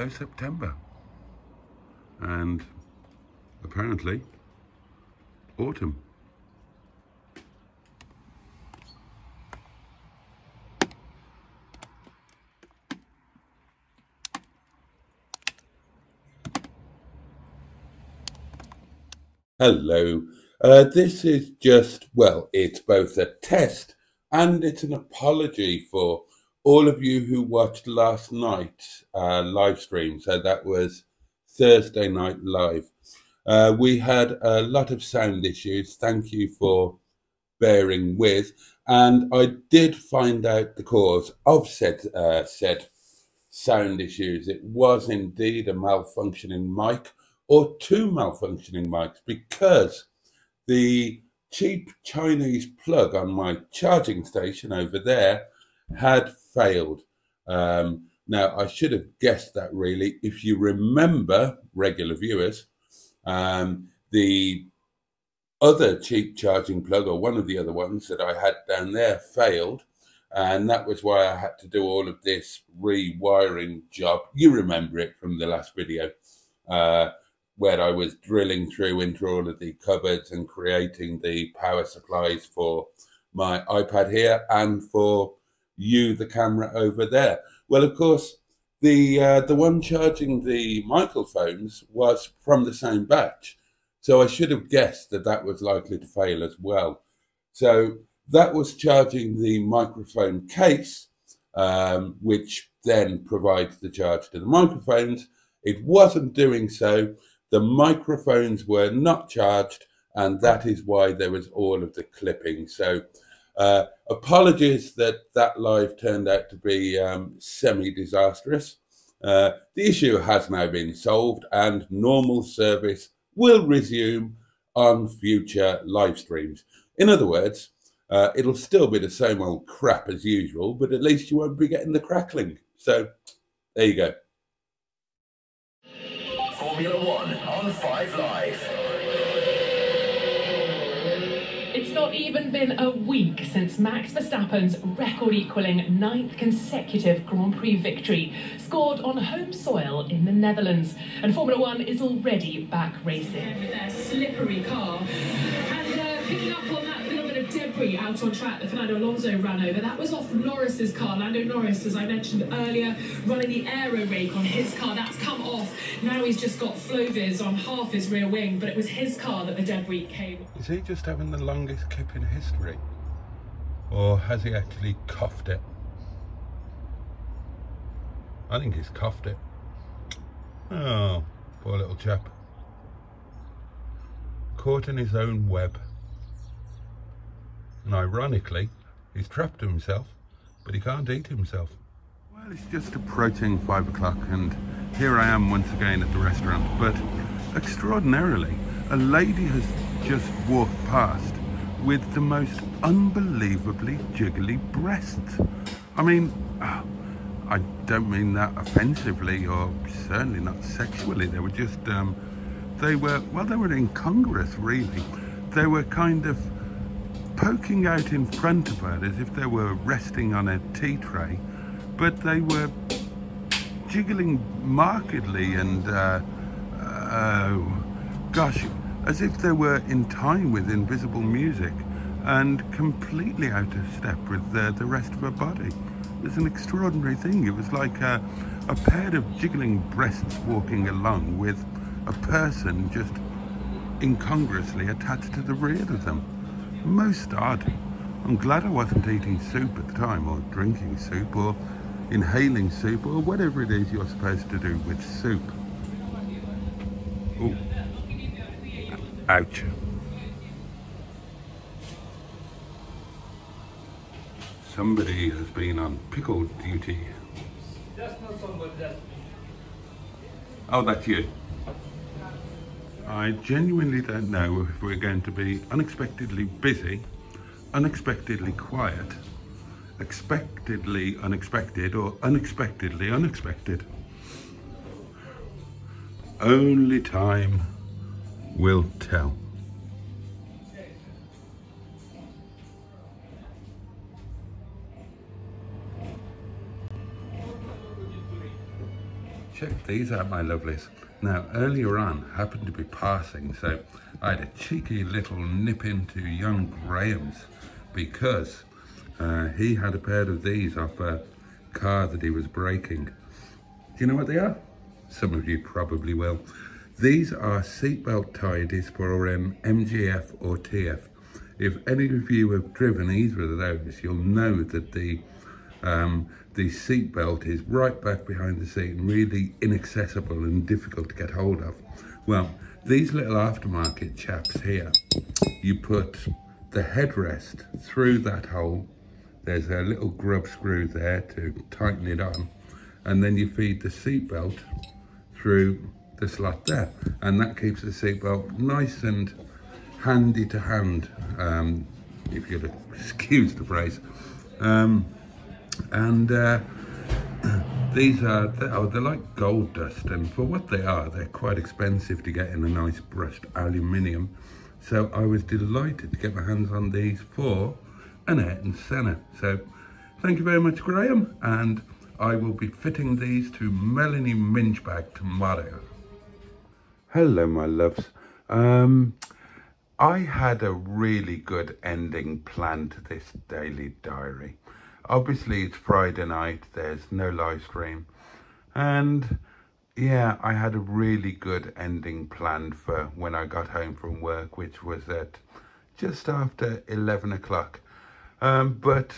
Hello September, and apparently autumn. Hello, this is just, well, it's both a test and it's an apology for all of you who watched last night's live stream. So that was Thursday night live. We had a lot of sound issues. Thank you for bearing with. And I did find out the cause of said sound issues. It was indeed a malfunctioning mic, or two malfunctioning mics, because the cheap Chinese plug on my charging station over there had failed. Now, I should have guessed that, really. If you remember, regular viewers, the other cheap charging plug, or one of the other ones that I had down there, failed. And that was why I had to do all of this rewiring job. You remember it from the last video, where I was drilling through into all of the cupboards and creating the power supplies for my iPad here and for you, the camera over there. Well, of course, the one charging the microphones was from the same batch, so I should have guessed that that was likely to fail as well. So that was charging the microphone case, which then provides the charge to the microphones. It wasn't doing so. The microphones were not charged, and that is why there was all of the clipping. So apologies that that live turned out to be semi-disastrous. The issue has now been solved, and normal service will resume on future live streams. In other words, it'll still be the same old crap as usual, but at least you won't be getting the crackling. So there you go. Formula One on 5 Live. It's not even been a week since Max Verstappen's record-equalling 9th consecutive Grand Prix victory scored on home soil in the Netherlands. And Formula One is already back racing. With their slippery car. And picking up on that little bit of debris out on track that Fernando Alonso ran over, that was off Norris's car. Lando Norris, as I mentioned earlier, running the aero rake on his car. That's come off. Now he's just got Flovis on half his rear wing, but it was his car that the debris came. Is he just having the longest kip in history? Or has he actually coughed it? I think he's coughed it. Oh, poor little chap. Caught in his own web. And ironically, he's trapped himself, but he can't eat himself. Well, it's just approaching 5 o'clock, and here I am once again at the restaurant. But extraordinarily, a lady has just walked past with the most unbelievably jiggly breasts. I mean, I don't mean that offensively, or certainly not sexually. They were just, they were incongruous, really. They were kind of poking out in front of her as if they were resting on a tea tray, but they were jiggling markedly and, gosh, as if they were in time with invisible music and completely out of step with the rest of her body. It was an extraordinary thing. It was like a pair of jiggling breasts walking along with a person just incongruously attached to the rear of them. Most odd. I'm glad I wasn't eating soup at the time, or drinking soup, or inhaling soup, or whatever it is you're supposed to do with soup. Ooh. Ouch. Somebody has been on pickle duty. That's not somebody, that's me. Oh, that's you. I genuinely don't know if we're going to be unexpectedly busy, unexpectedly quiet, expectedly unexpected, or unexpectedly unexpected. Only time will tell. check these out, my lovelies. Now, earlier on, happened to be passing, so I had a cheeky little nip into young Graham's because he had a pair of these off a car that he was braking. Do you know what they are? Some of you probably will. These are seatbelt tidies for MGF or TF. If any of you have driven either of those, you'll know that the seatbelt is right back behind the seat and really inaccessible and difficult to get hold of. Well, these little aftermarket chaps here, you put the headrest through that hole. There's a little grub screw there to tighten it on, and then you feed the seatbelt through the slot there, and that keeps the seatbelt nice and handy to hand, if you'll excuse the phrase. These are, they're like gold dust, and for what they are, they're quite expensive to get in a nice brushed aluminium. So I was delighted to get my hands on these for an Ayrton Senna. So thank you very much, Graham, and I will be fitting these to Melanie Minchbag tomorrow. Hello, my loves. I had a really good ending planned to this daily diary. Obviously, it's Friday night, there's no live stream, and yeah, I had a really good ending planned for when I got home from work, which was at just after 11 o'clock. But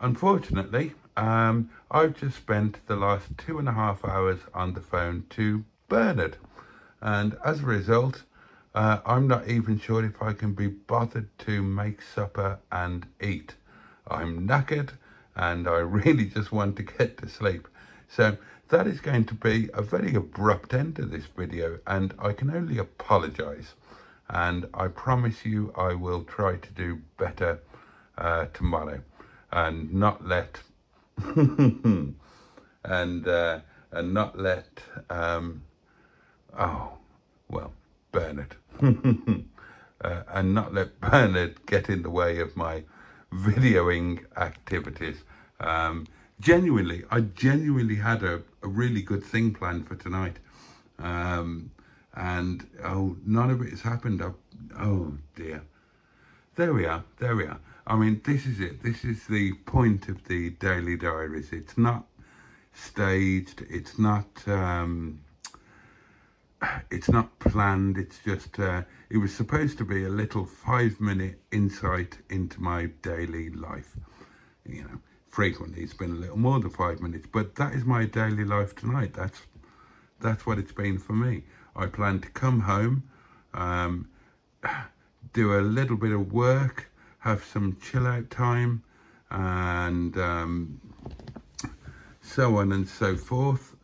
unfortunately, I've just spent the last 2.5 hours on the phone to Bernard, and as a result, I'm not even sure if I can be bothered to make supper and eat. I'm knackered and I really just want to get to sleep. So that is going to be a very abrupt end to this video, and I can only apologise. And I promise you I will try to do better tomorrow and not let and not let Bernard and not let Bernard get in the way of my videoing activities. I genuinely had a really good thing planned for tonight, and none of it has happened. Oh dear. There we are. I mean, this is it. This is the point of the daily diaries. It's not staged. It's not planned. It's just, it was supposed to be a little 5-minute insight into my daily life. You know, frequently it's been a little more than 5 minutes, but that is my daily life tonight. That's what it's been for me. I plan to come home, do a little bit of work, have some chill out time, and so on and so forth.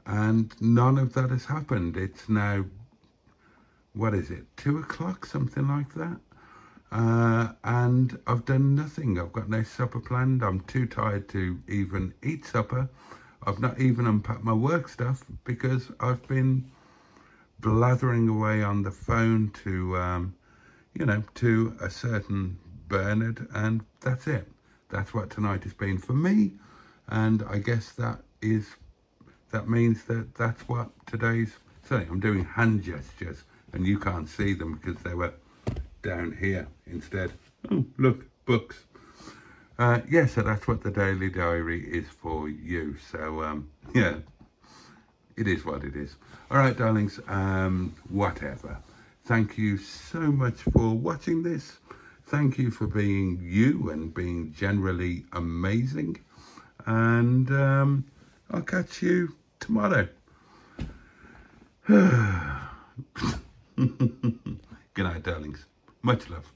And none of that has happened. It's now, what is it, 2 o'clock, something like that. And I've done nothing. I've got no supper planned. I'm too tired to even eat supper. I've not even unpacked my work stuff because I've been blathering away on the phone to, you know, to a certain Bernard, and that's it. That's what tonight has been for me, and I guess that means that that's what today's. Sorry, I'm doing hand gestures, and you can't see them because they were down here instead. Oh, look, books. Yeah, so that's what the daily diary is for you. So, yeah, it is what it is. All right, darlings, whatever. Thank you so much for watching this. Thank you for being you and being generally amazing. And I'll catch you tomorrow. Good night, darlings. Much love.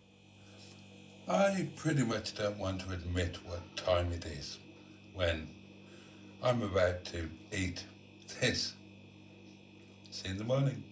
I pretty much don't want to admit what time it is when I'm about to eat this. See you in the morning.